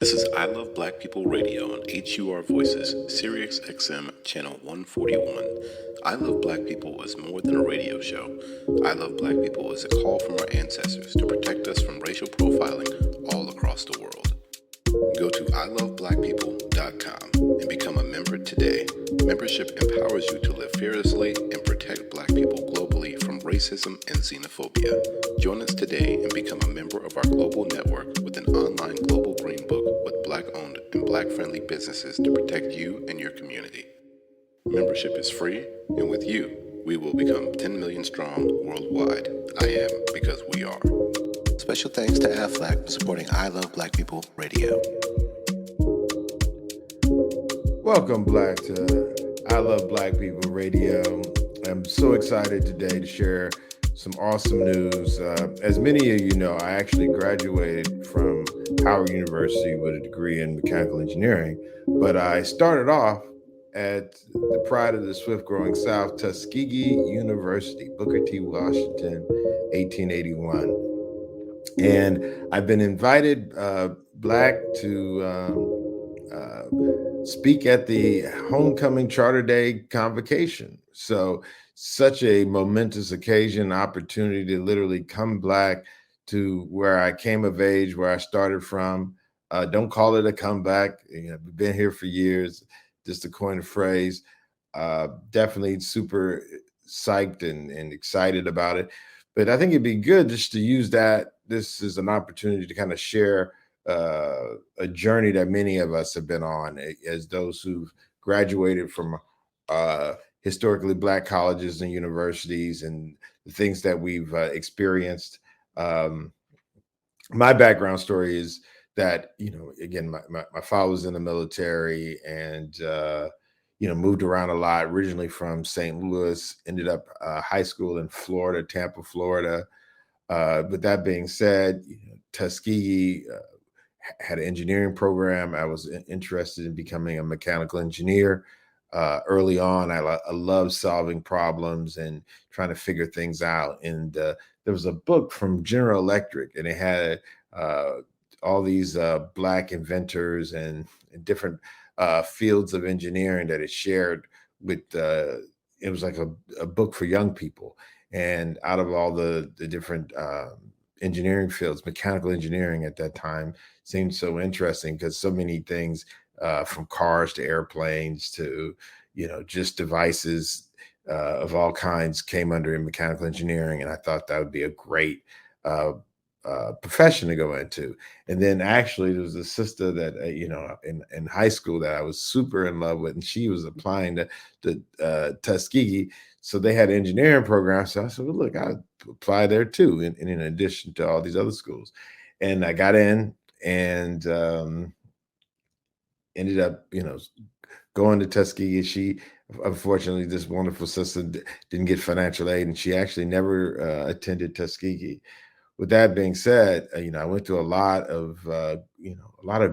This is I Love Black People Radio on HUR Voices, Sirius XM Channel 141. I Love Black People is more than a radio show. I Love Black People is a call from our ancestors to protect us from racial profiling all across the world. Go to iloveblackpeople.com and become a member today. Membership empowers you to live fearlessly and protect Black people globally from racism and xenophobia. Join us today and become a member of our global network with an online global green book with Black-owned and Black-friendly businesses to protect you and your community. Membership is free, and with you, we will become 10 million strong worldwide. I am because we are. Special thanks to AFLAC for supporting I Love Black People Radio. Welcome back to I Love Black People Radio. I'm so excited today to share some awesome news. As many of you know, I actually graduated from Howard University with a degree in mechanical engineering, but I started off at the pride of the swift growing South, Tuskegee University, Booker T. Washington, 1881. And I've been invited Black to speak at the homecoming Charter Day convocation. So such a momentous occasion, opportunity to literally come Black to where I came of age, where I started from. Don't call it a comeback. I've been here for years, just to coin a phrase. Definitely super psyched and excited about it. But I think it'd be good just to use that. This is an opportunity to kind of share a journey that many of us have been on as those who've graduated from historically Black colleges and universities and the things that we've experienced. My background story is that, again, my father was in the military and, moved around a lot, originally from St. Louis, ended up high school in Florida, Tampa, Florida. With that being said, Tuskegee had an engineering program. I was interested in becoming a mechanical engineer. Early on, I love solving problems and trying to figure things out. And there was a book from General Electric, and it had all these Black inventors and different fields of engineering that it shared with. It was like a book for young people. And out of all the different engineering fields, mechanical engineering at that time seemed so interesting because so many things from cars to airplanes to, just devices of all kinds came under mechanical engineering. And I thought that would be a great profession to go into. And then actually there was a sister that, in high school that I was super in love with, and she was applying to Tuskegee. So they had engineering programs. So I said, well, look, I'll apply there too, in addition to all these other schools. And I got in and ended up, going to Tuskegee. She, unfortunately, this wonderful sister didn't get financial aid, and she actually never attended Tuskegee. With that being said, I went through a lot of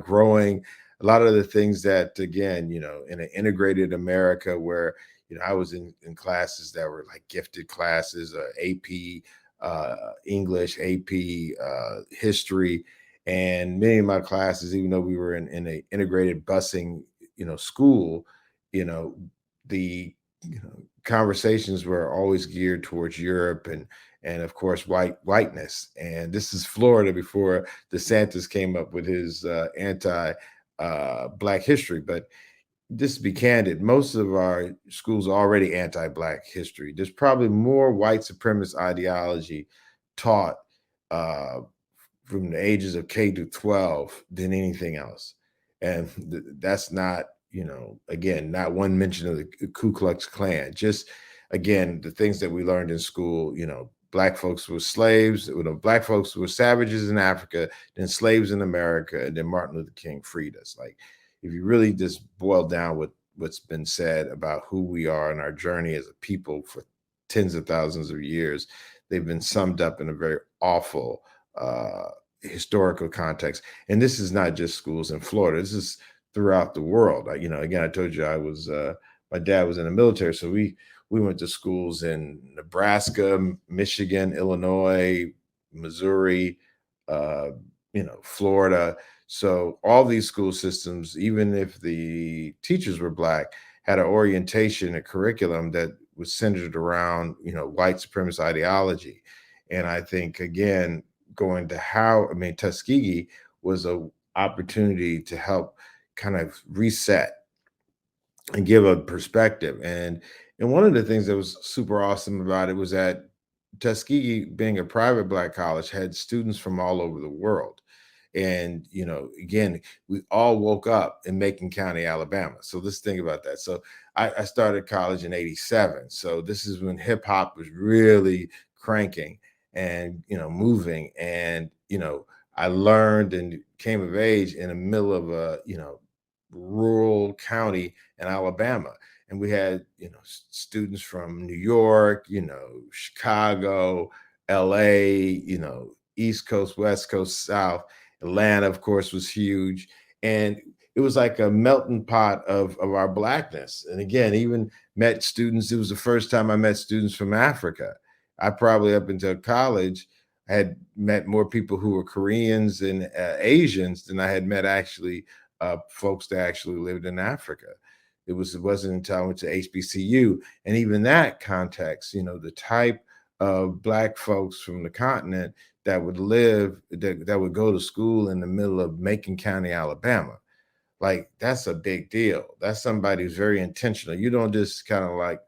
growing, a lot of the things that, again, in an integrated America where, I was in classes that were like gifted classes, AP English, AP history, and many of my classes, even though we were in an integrated busing, school, the conversations were always geared towards Europe and of course whiteness. And this is Florida before DeSantis came up with his anti Black history. But just to be candid, most of our schools are already anti-Black history. There's probably more white supremacist ideology taught uh, from the ages of K to 12 than anything else. And that's not, again, not one mention of the Ku Klux Klan. Just, again, the things that we learned in school, Black folks were slaves, Black folks were savages in Africa, then slaves in America, and then Martin Luther King freed us. Like, if you really just boil down what's been said about who we are and our journey as a people for tens of thousands of years, they've been summed up in a very awful historical context. And this is not just schools in Florida. This is throughout the world. Again, I told you I was my dad was in the military, so we went to schools in Nebraska, Michigan, Illinois, Missouri, Florida. So all these school systems, even if the teachers were Black, had an orientation, a curriculum that was centered around, white supremacist ideology. And I think, again, going to Tuskegee was a opportunity to help kind of reset and give a perspective. And one of the things that was super awesome about it was that Tuskegee, being a private Black college, had students from all over the world. And again, we all woke up in Macon County, Alabama. So let's think about that. So I started college in '87. So this is when hip hop was really cranking and moving. And I learned and came of age in the middle of a rural county in Alabama. And we had, students from New York, Chicago, LA, East Coast, West Coast, South. Atlanta, of course, was huge. And it was like a melting pot of our Blackness. And again, even met students. It was the first time I met students from Africa. I probably, up until college, had met more people who were Koreans and Asians than I had met actually folks that actually lived in Africa. It wasn't until I went to HBCU, and even that context, the type of Black folks from the continent that that would go to school in the middle of Macon County, Alabama. Like, that's a big deal. That's somebody who's very intentional. You don't just kind of like,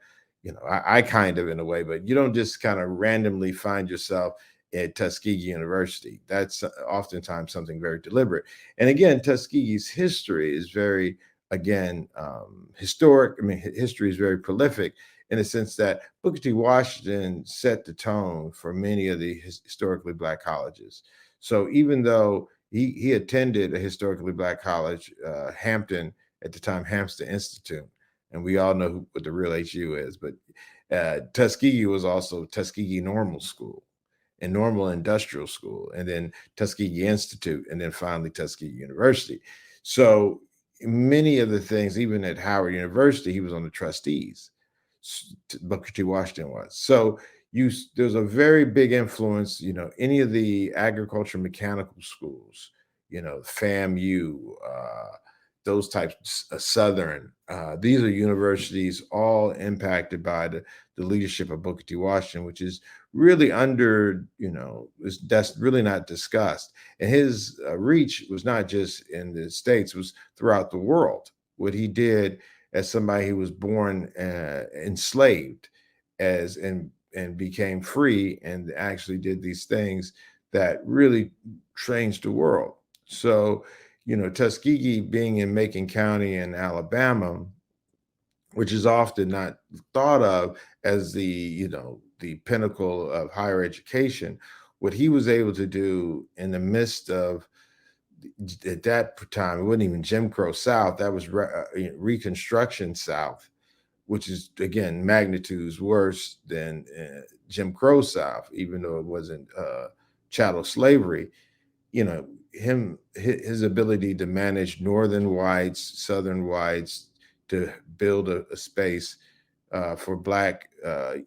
I kind of, in a way, but you don't just kind of randomly find yourself at Tuskegee University. That's oftentimes something very deliberate. And again, Tuskegee's history is very, again, historic. I mean, history is very prolific in the sense that Booker T. Washington set the tone for many of the historically Black colleges. So even though he attended a historically Black college, Hampton, at the time, Hampton Institute, and we all know what the real HU is, but Tuskegee was also Tuskegee Normal School and Normal Industrial School, and then Tuskegee Institute, and then finally Tuskegee University. So many of the things, even at Howard University, he was on the trustees. Booker T. Washington was. So there's a very big influence, any of the agriculture mechanical schools, FAMU, those types, Southern, these are universities all impacted by the leadership of Booker T. Washington, which is really that's really not discussed. And his reach was not just in the States, it was throughout the world. What he did as somebody who was born enslaved and became free, and actually did these things that really changed the world. So, Tuskegee being in Macon County in Alabama, which is often not thought of as the pinnacle of higher education, what he was able to do in the midst of, at that time, it wasn't even Jim Crow South, that was Reconstruction South, which is, again, magnitudes worse than Jim Crow South, even though it wasn't chattel slavery. His ability to manage northern whites, southern whites, to build a space for Black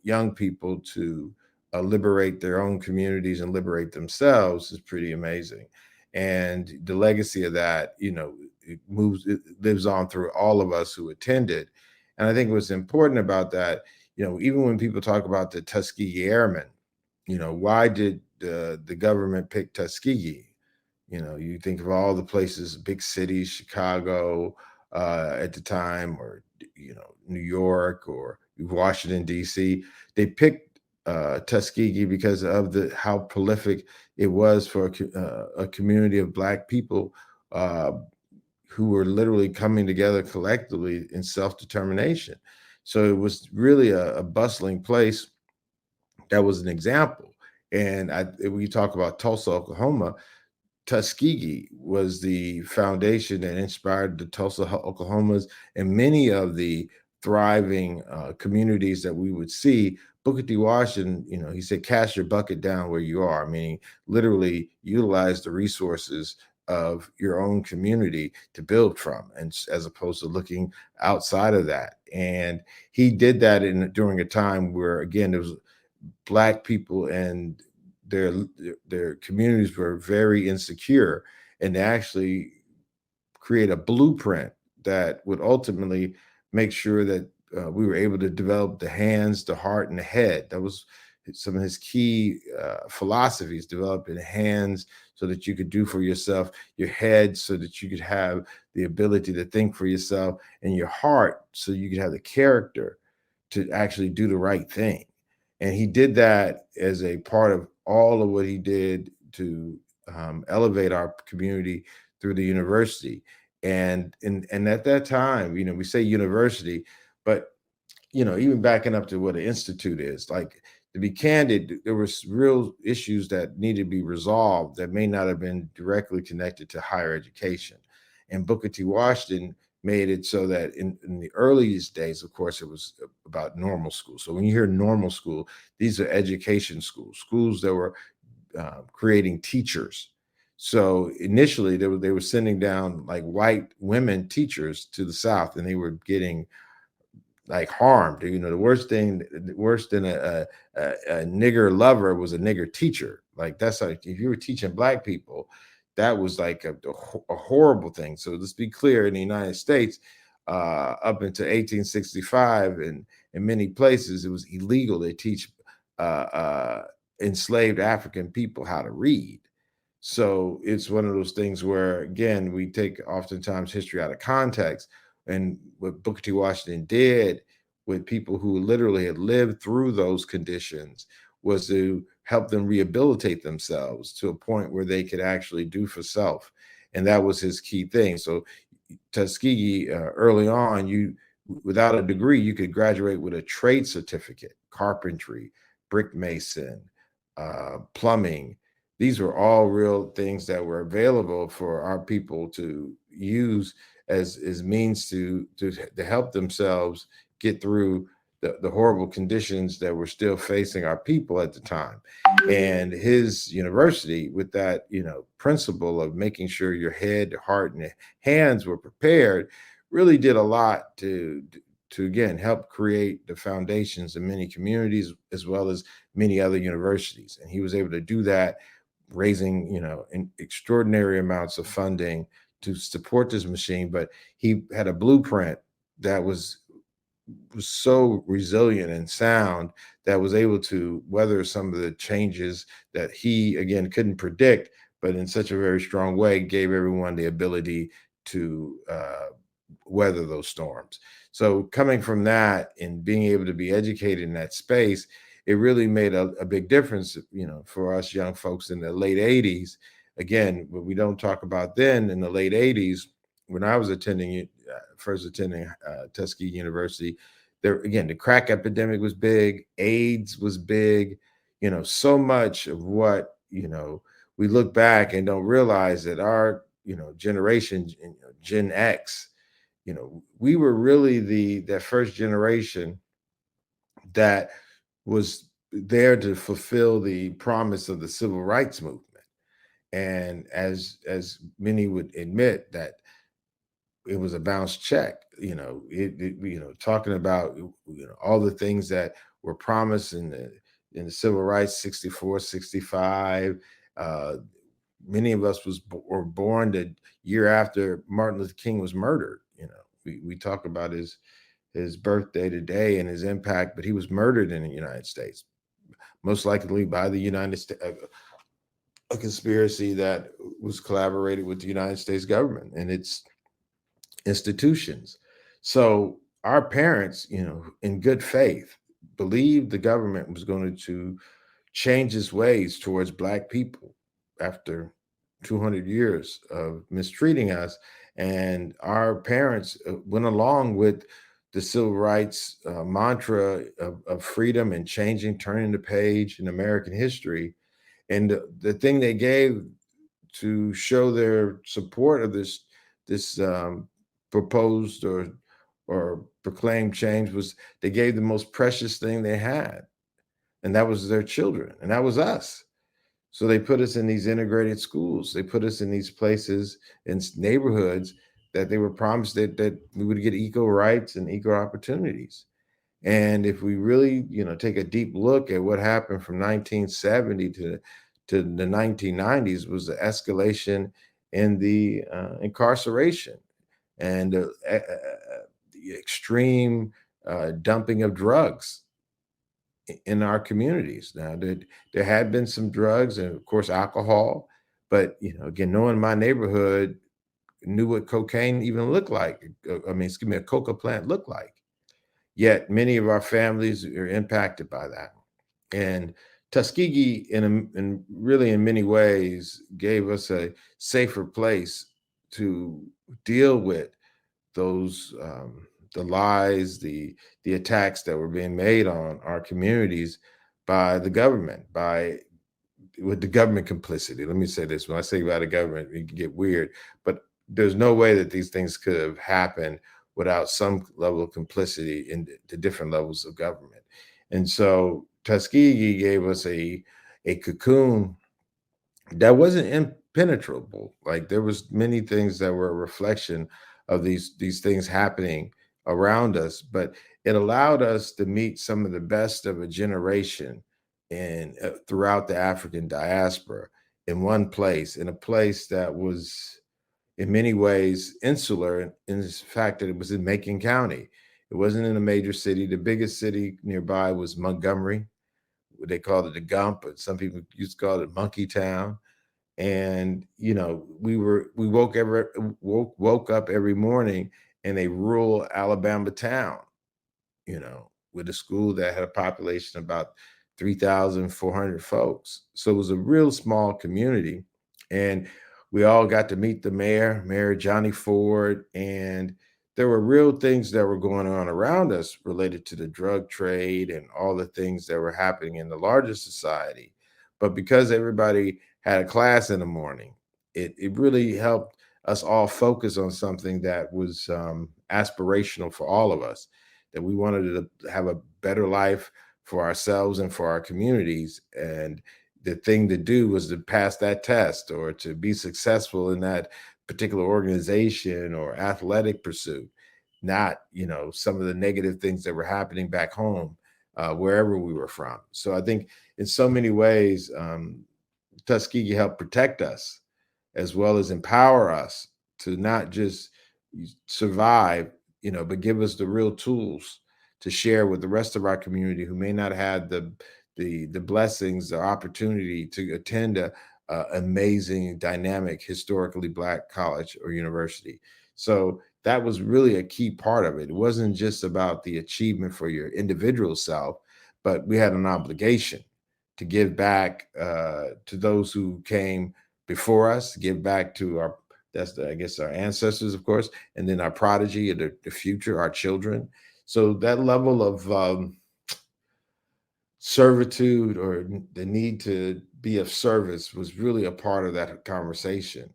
young people to liberate their own communities and liberate themselves is pretty amazing. And the legacy of that, it lives on through all of us who attended. And I think what's important about that, even when people talk about the Tuskegee Airmen, why did the government pick Tuskegee? You think of all the places, big cities, Chicago at the time, or New York, or Washington, D.C. They picked Tuskegee because of how prolific it was for a community of Black people who were literally coming together collectively in self-determination. So it was really a bustling place that was an example. And when you talk about Tulsa, Oklahoma, Tuskegee was the foundation that inspired the Tulsa, Oklahomas, and many of the thriving communities that we would see. Booker T. Washington, he said, cast your bucket down where you are, meaning literally utilize the resources of your own community to build from, and as opposed to looking outside of that. And he did that during a time where, again, there was Black people and their communities were very insecure. and to actually create a blueprint that would ultimately make sure that we were able to develop the hands, the heart, and the head. That was some of his key philosophies: developing the hands so that you could do for yourself, your head so that you could have the ability to think for yourself, and your heart so you could have the character to actually do the right thing. And he did that as a part of all of what he did to elevate our community through the university. And at that time, we say university, but even backing up to what an institute is, like, to be candid, there was real issues that needed to be resolved that may not have been directly connected to higher education. And Booker T. Washington made it so that in the earliest days, of course, it was about normal school. So when you hear normal school, these are education schools that were creating teachers. So initially, they were sending down like white women teachers to the South, and they were getting like harmed. The worst thing, worse than a nigger lover was a nigger teacher. Like, that's like, if you were teaching black people, that was like a horrible thing. So let's be clear: in the United States, up until 1865, and in many places, it was illegal to teach uh, uh, enslaved African people how to read. So it's one of those things where, again, we take oftentimes history out of context. And what Booker T. Washington did with people who literally had lived through those conditions was to help them rehabilitate themselves to a point where they could actually do for self. And that was his key thing. So Tuskegee, early on, without a degree, you could graduate with a trade certificate: carpentry, brick mason, plumbing. These were all real things that were available for our people to use as means to help themselves get through the horrible conditions that were still facing our people at the time. And his university, with that principle of making sure your head, heart, and hands were prepared, really did a lot to again help create the foundations in many communities as well as many other universities. And he was able to do that, raising extraordinary amounts of funding to support this machine. But he had a blueprint that was so resilient and sound, that was able to weather some of the changes that he, again, couldn't predict, but in such a very strong way gave everyone the ability to weather those storms. So coming from that and being able to be educated in that space, it really made a big difference, for us young folks in the late 80s. Again, what we don't talk about then, in the late 80s, when I was first attending Tuskegee University, there again, the crack epidemic was big, AIDS was big, so much of what, we look back and don't realize that our, generation, Gen X, we were really that first generation that was there to fulfill the promise of the civil rights movement. And as many would admit, that it was a bounce check, talking about all the things that were promised in the civil rights, 64, 65. Many of us were born the year after Martin Luther King was murdered. We talk about his birthday today and his impact, but he was murdered in the United States, most likely by the United States, a conspiracy that was collaborated with the United States government and its institutions. So our parents, in good faith, believed the government was going to change its ways towards Black people after 200 years of mistreating us. And our parents went along with the civil rights mantra of freedom and changing, turning the page in American history. And the thing they gave to show their support of this proposed or proclaimed change was they gave the most precious thing they had, and that was their children, and that was us. So they put us in these integrated schools. They put us in these places, in neighborhoods that they were promised that we would get equal rights and equal opportunities. And if we really, take a deep look at what happened from 1970 to the 1990s, was the escalation in the incarceration and the extreme dumping of drugs in our communities. Now, there had been some drugs and, of course, alcohol, but again, knowing my neighborhood, knew what cocaine even looked like. I mean, excuse me, a coca plant looked like. Yet many of our families are impacted by that. And Tuskegee, in really in many ways, gave us a safer place to deal with those the lies, the attacks that were being made on our communities by the government, by with the government complicity. Let me say this: when I say by the government, it can get weird, but there's no way that these things could have happened without some level of complicity in the different levels of government. And so Tuskegee gave us a cocoon that wasn't impenetrable. Like there was many things that were a reflection of these things happening around us, but it allowed us to meet some of the best of a generation and throughout the African diaspora in one place, in a place that was in many ways insular in the fact that it was in Macon County. It wasn't in a major city. The biggest city nearby was Montgomery. They called it the Gump, but some people used to call it Monkey Town. And we woke up every morning in a rural Alabama town, with a school that had a population of about 3,400 folks. So it was a real small community. And we all got to meet the Mayor Johnny Ford. And there were real things that were going on around us related to the drug trade and all the things that were happening in the larger society. But because everybody had a class in the morning, it really helped us all focus on something that was aspirational for all of us, that we wanted to have a better life for ourselves and for our communities. And the thing to do was to pass that test or to be successful in that particular organization or athletic pursuit, not, some of the negative things that were happening back home, wherever we were from. So I think in so many ways, Tuskegee helped protect us as well as empower us to not just survive, but give us the real tools to share with the rest of our community who may not have the blessings or opportunity to attend a amazing, dynamic, historically Black college or university. So that was really a key part of it. It wasn't just about the achievement for your individual self, but we had an obligation to give back to those who came before us, give back to I guess our ancestors, of course, and then our prodigy, the future, our children. So that level of servitude or the need to be of service was really a part of that conversation.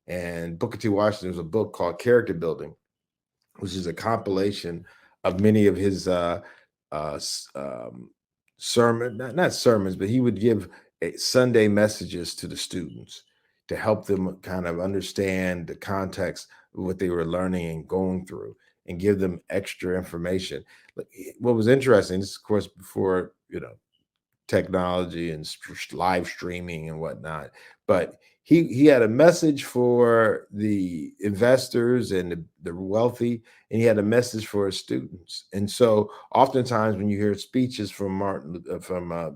And Booker T. Washington, there's a book called Character Building, which is a compilation of many of his uh, sermon, not sermons, but he would give Sunday messages to the students to help them kind of understand the context of what they were learning and going through and give them extra information. What was interesting, this is of course before, technology and live streaming and whatnot. But he had a message for the investors and the wealthy, and he had a message for his students. And so, oftentimes, when you hear speeches from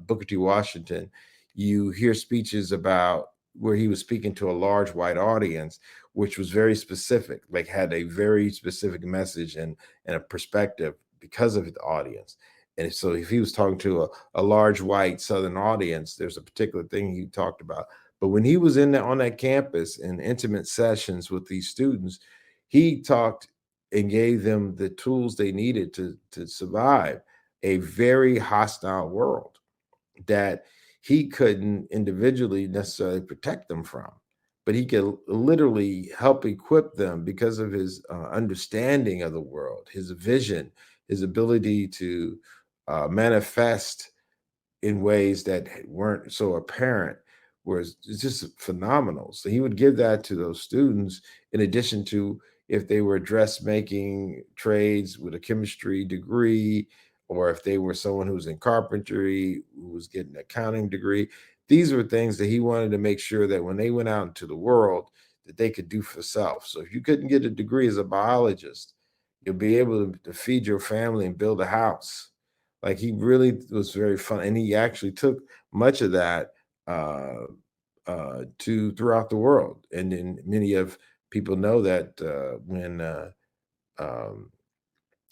Booker T. Washington, you hear speeches about where he was speaking to a large white audience, which was very specific, like had a very specific message and a perspective because of the audience. And so if he was talking to a large white Southern audience, there's a particular thing he talked about. But when he was on that campus in intimate sessions with these students, he talked and gave them the tools they needed to survive a very hostile world that he couldn't individually necessarily protect them from, but he could literally help equip them because of his understanding of the world, his vision, his ability to manifest in ways that weren't so apparent was just phenomenal. So he would give that to those students in addition to if they were dressmaking trades with a chemistry degree, or if they were someone who was in carpentry, who was getting an accounting degree. These were things that he wanted to make sure that when they went out into the world, that they could do for self. So if you couldn't get a degree as a biologist, you'll be able to feed your family and build a house. Like he really was very fun, and he actually took much of that uh, to throughout the world. And then many of people know that when um,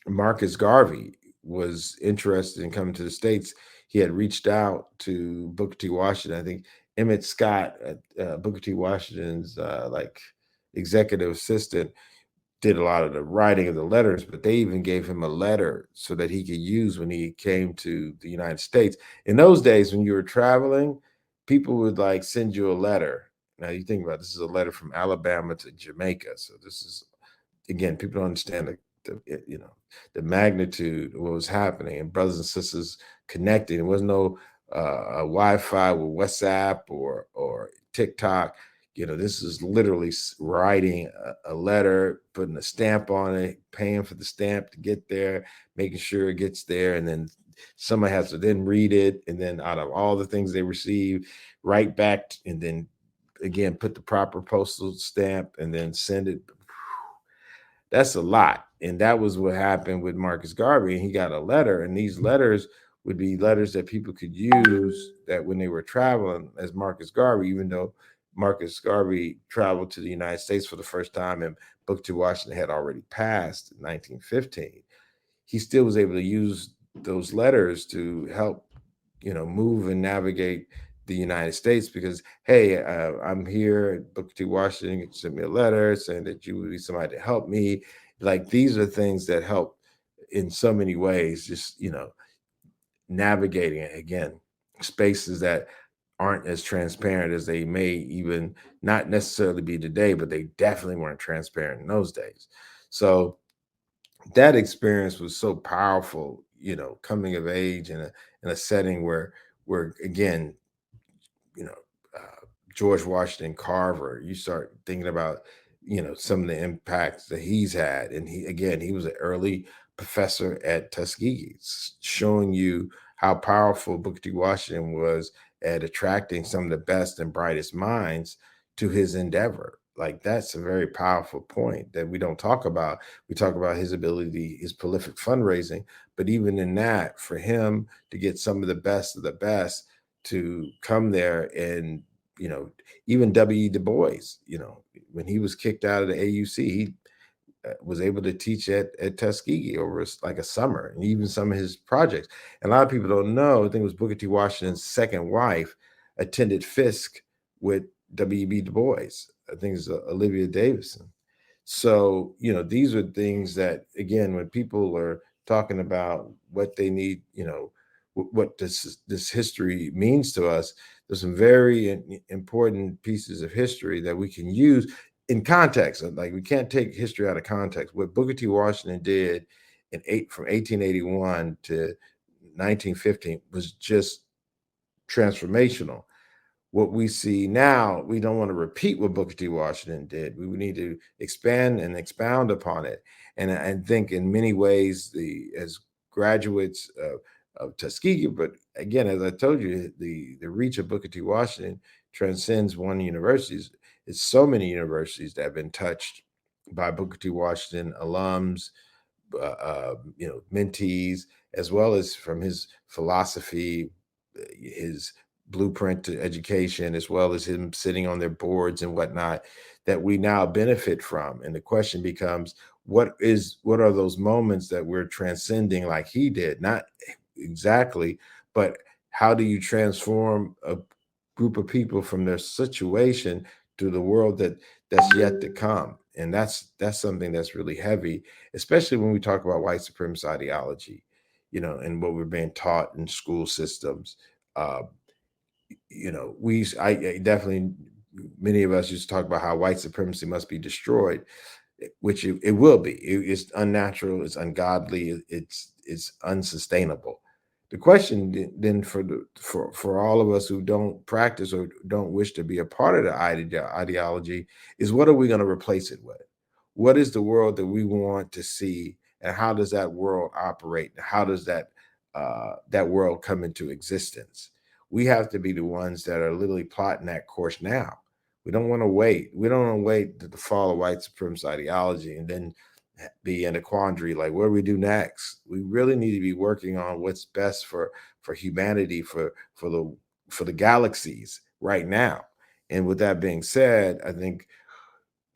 Marcus Garvey was interested in coming to the States, he had reached out to Booker T. Washington. I think Emmett Scott, Booker T. Washington's like executive assistant, did a lot of the writing of the letters, but they even gave him a letter so that he could use when he came to the United States. In those days, when you were traveling, people would like send you a letter. Now you think about it, this is a letter from Alabama to Jamaica. So this is, again, people don't understand the magnitude of what was happening, and brothers and sisters connecting. There was no Wi-Fi with WhatsApp or TikTok. This is literally writing a letter, putting a stamp on it, paying for the stamp to get there, making sure it gets there, and then somebody has to then read it, and then out of all the things they receive, write back, and then again put the proper postal stamp, and then send it. That's a lot. And that was what happened with Marcus Garvey. And he got a letter, and these letters would be letters that people could use that when they were traveling as Marcus Garvey, even though Marcus Garvey traveled to the United States for the first time and Booker T. Washington had already passed in 1915, he still was able to use those letters to help, move and navigate the United States. Because, hey, I'm here. Booker T. Washington sent me a letter saying that you would be somebody to help me. Like, these are things that help in so many ways. Just navigating it, again, spaces that aren't as transparent as they may even not necessarily be today, but they definitely weren't transparent in those days. So that experience was so powerful, coming of age in a setting where again, you know, George Washington Carver, you start thinking about, some of the impacts that he's had. And he was an early professor at Tuskegee, showing you how powerful Booker T. Washington was at attracting some of the best and brightest minds to his endeavor. Like, that's a very powerful point that we don't talk about. We talk about his ability, his prolific fundraising, but even in that, for him to get some of the best to come there. And even W. Du Bois, when he was kicked out of the AUC, he was able to teach at Tuskegee over like a summer, and even some of his projects. And a lot of people don't know, I think it was Booker T. Washington's second wife attended Fisk with W.B. Du Bois. I think it's Olivia Davison. So, these are things that, again, when people are talking about what they need, what this history means to us, there's some very important pieces of history that we can use in context. Like, we can't take history out of context. What Booker T. Washington did from 1881 to 1915 was just transformational. What we see now, we don't want to repeat what Booker T. Washington did. We need to expand and expound upon it. And I think in many ways, as graduates of Tuskegee, but again, as I told you, the reach of Booker T. Washington transcends one university. It's so many universities that have been touched by Booker T. Washington alums, mentees, as well as from his philosophy, his blueprint to education, as well as him sitting on their boards and whatnot, that we now benefit from. And the question becomes, what are those moments that we're transcending like he did? Not exactly, but how do you transform a group of people from their situation to the world that's yet to come? And that's something that's really heavy, especially when we talk about white supremacist ideology, and what we're being taught in school systems. Uh, I definitely, many of us used to talk about how white supremacy must be destroyed, which it will be. It's unnatural, it's ungodly, it's unsustainable. The question then for all of us who don't practice or don't wish to be a part of the ideology is, what are we going to replace it with? What is the world that we want to see, and how does that world operate? And how does that world come into existence? We have to be the ones that are literally plotting that course now. We don't want to wait. We don't want to wait to the fall of white supremacist ideology and then be in a quandary like, what do we do next? We really need to be working on what's best for humanity, for the galaxies right now. And with that being said, I think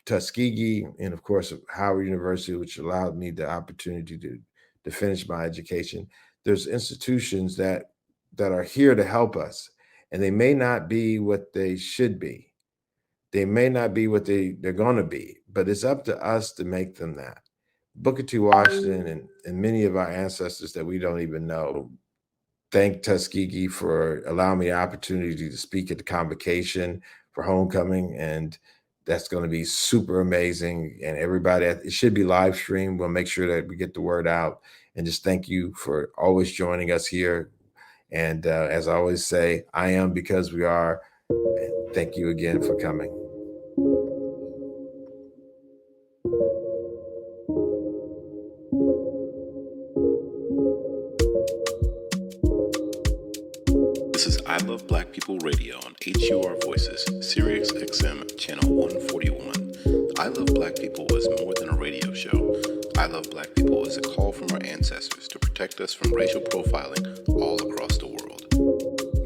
Tuskegee and of course Howard University, which allowed me the opportunity to finish my education. There's institutions that are here to help us, and they may not be what they should be. They may not be what they're going to be, but it's up to us to make them that. Booker T. Washington and many of our ancestors that we don't even know. Thank Tuskegee for allowing me the opportunity to speak at the convocation for homecoming, and that's going to be super amazing. And everybody, it should be live streamed. We'll make sure that we get the word out. And just thank you for always joining us here. And as I always say, I am because we are. And thank you again for coming. This is I Love Black People Radio on HUR Voices, Sirius XM, channel 141. I Love Black People is more than a radio show. I Love Black People is a call from our ancestors to protect us from racial profiling all across the world.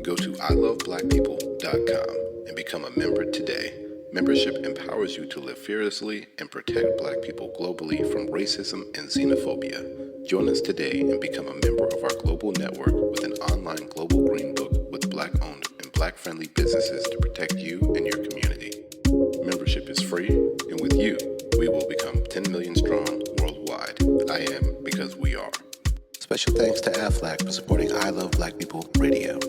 Go to iloveblackpeople.com and become a member today. Membership empowers you to live fearlessly and protect Black people globally from racism and xenophobia. Join us today and become a member of our global network with an online global green book with Black-owned and Black-friendly businesses to protect you and your community. Membership is free, and with you, we will become 10 million strong worldwide. I am because we are. Special thanks to AFLAC for supporting I Love Black People Radio.